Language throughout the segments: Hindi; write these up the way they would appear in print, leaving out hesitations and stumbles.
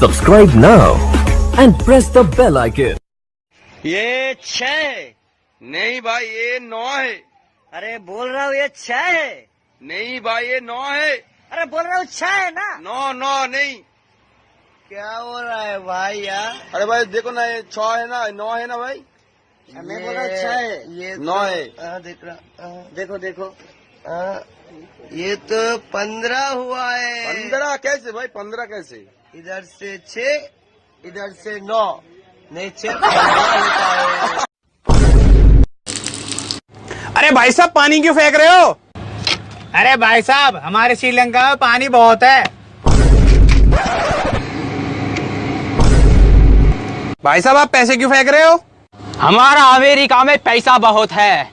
Subscribe now and press the bell icon. ये 6 है। नहीं भाई ये 9 है। अरे बोल रहा हूँ ये 6 है। नहीं भाई ये 9 है। अरे बोल रहा हूँ 6 है ना। 9 नहीं। क्या हो रहा है भाई यार? अरे भाई देखो ना ये 6 है ना 9 है ना भाई। मैं बोल रहा हूँ 6 है। ये 9 है। देख रहा देखो देखो ये तो 15 हुआ है। 15 कैसे भाई 15 कैसे? इधर से 6 इधर से 9 नहीं 6 होता है। अरे भाई साहब पानी क्यों फेंक रहे हो? अरे भाई साहब हमारे श्रीलंका में पानी बहुत है। भाई साहब आप पैसे क्यों फेंक रहे हो? हमारा अमेरिका में पैसा बहुत है।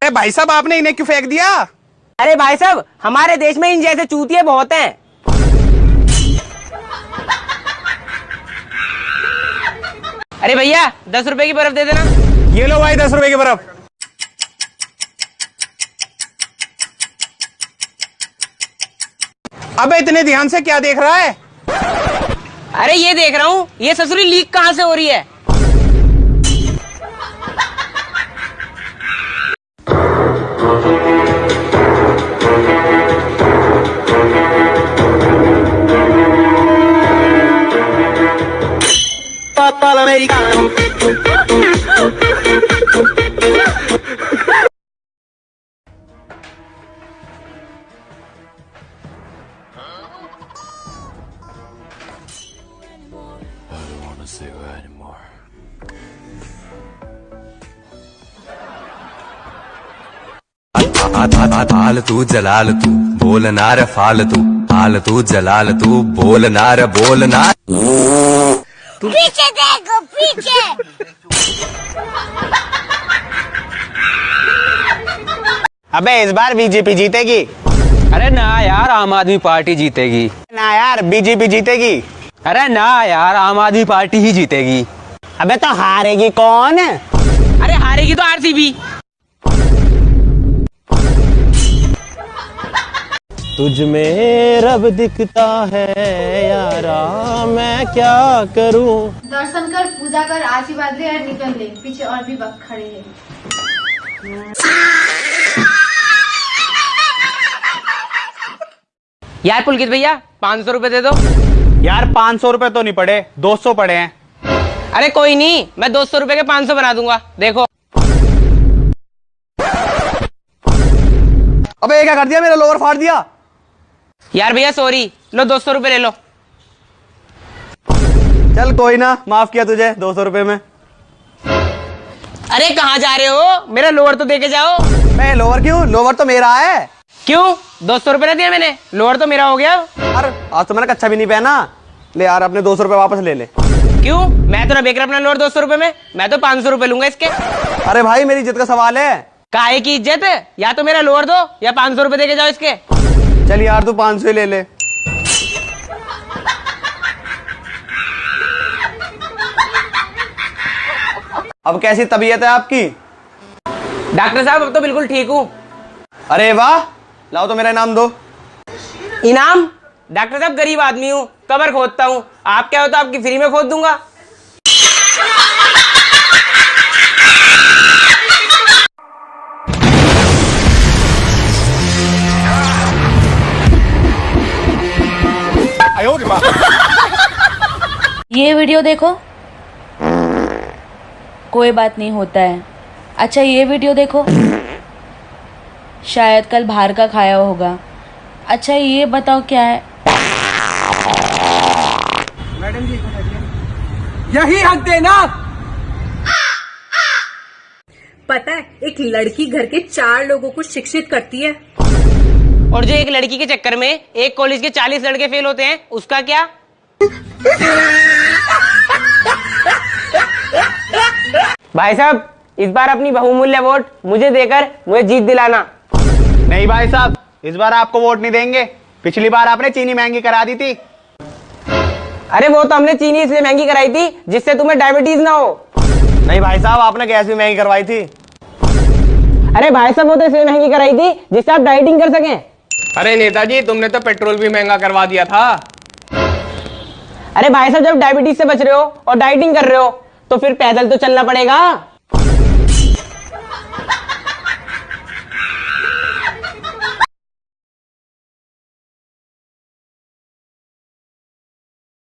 अरे भाई साहब आपने इन्हें क्यों फेंक दिया? अरे भाई साहब हमारे देश में इन जैसे चूतिए बहुत हैं। अरे भैया 10 रुपए की बर्फ दे देना। ये लो भाई 10 रुपए की बर्फ। अबे इतने ध्यान से क्या देख रहा है? अरे ये देख रहा हूँ ये ससुरी लीक कहाँ से हो रही है। हाल तू जलाल तू बोलना रे फालतू हाल तू जलाल तू बोलना रे बोलना। पीछे देखो पीछे। अबे इस बार बीजेपी जीतेगी। अरे ना यार आम आदमी पार्टी जीतेगी। ना यार बीजेपी जीतेगी। अरे ना यार आम आदमी पार्टी ही जीतेगी। अबे तो हारेगी कौन? अरे हारेगी तो आरसीबी। तुझ में रब दिखता है यारा मैं क्या करूं। दर्शन कर पूजा कर आशीर्वाद ले और निकल ले। पीछे और भी वक्त खड़े हैं। यार पुलकित भैया 500 रुपए दे दो। यार 500 रुपए तो नहीं पड़े 200 पड़े हैं। अरे कोई नहीं मैं 200 रुपए के 500 बना दूंगा देखो। अबे ये क्या कर दिया मेरा लोअर फाड़ दिया। यार भैया सॉरी लो 200 रुपए ले लो। चल कोई ना माफ किया तुझे 200 रुपए में। अरे कहाँ जा रहे हो मेरा लोअर तो दे के जाओ। मैं लोअर क्यों? लोअर तो मेरा है। क्यों 200 रुपए ना दिया मैंने लोअर तो मेरा हो गया। यार आज तो मैंने कच्चा भी नहीं पहना। ले यार अपने 200 रुपए वापस ले ले। क्यों मैं तो ना बेच रहा अपना लोअर 200 रुपए में। मैं तो 500 रुपए लूंगा इसके। अरे भाई मेरी इज्जत का सवाल है। काहे की इज्जत है? या तो मेरा लोअर दो या 500 रुपए दे के जाओ इसके। चल यार तू 500 ही ले ले। अब कैसी तबीयत है आपकी? डॉक्टर साहब अब तो बिल्कुल ठीक हूँ। अरे वाह लाओ तो मेरा इनाम दो। इनाम? डॉक्टर साहब गरीब आदमी हूँ कब्र खोदता हूँ। आप क्या हो तो आपकी फ्री में खोद दूंगा। ये वीडियो देखो। कोई बात नहीं होता है। अच्छा ये वीडियो देखो। शायद कल बाहर का खाया होगा। अच्छा ये बताओ क्या है? मैडम जी यही हक देना। पता है एक लड़की घर के 4 लोगों को शिक्षित करती है। और जो एक लड़की के चक्कर में एक कॉलेज के 40 लड़के फेल होते हैं उसका क्या? भाई साहब इस बार अपनी बहुमूल्य वोट मुझे देकर मुझे जीत दिलाना। नहीं भाई साहब इस बार आपको वोट नहीं देंगे। पिछली बार आपने चीनी महंगी करा दी थी। अरे वो तो हमने चीनी इसलिए महंगी कराई थी जिससे तुम्हें डायबिटीज ना हो। नहीं भाई साहब, आपने गैस भी महंगी करवाई थी। अरे भाई साहब वो तो इसलिए महंगी कराई थी जिससे आप डाइटिंग कर सकें। अरे नेताजी, तुमने तो पेट्रोल भी महंगा करवा दिया था। अरे भाई साहब, जब डायबिटीज से बच रहे हो और डाइटिंग कर रहे हो तो फिर पैदल तो चलना पड़ेगा।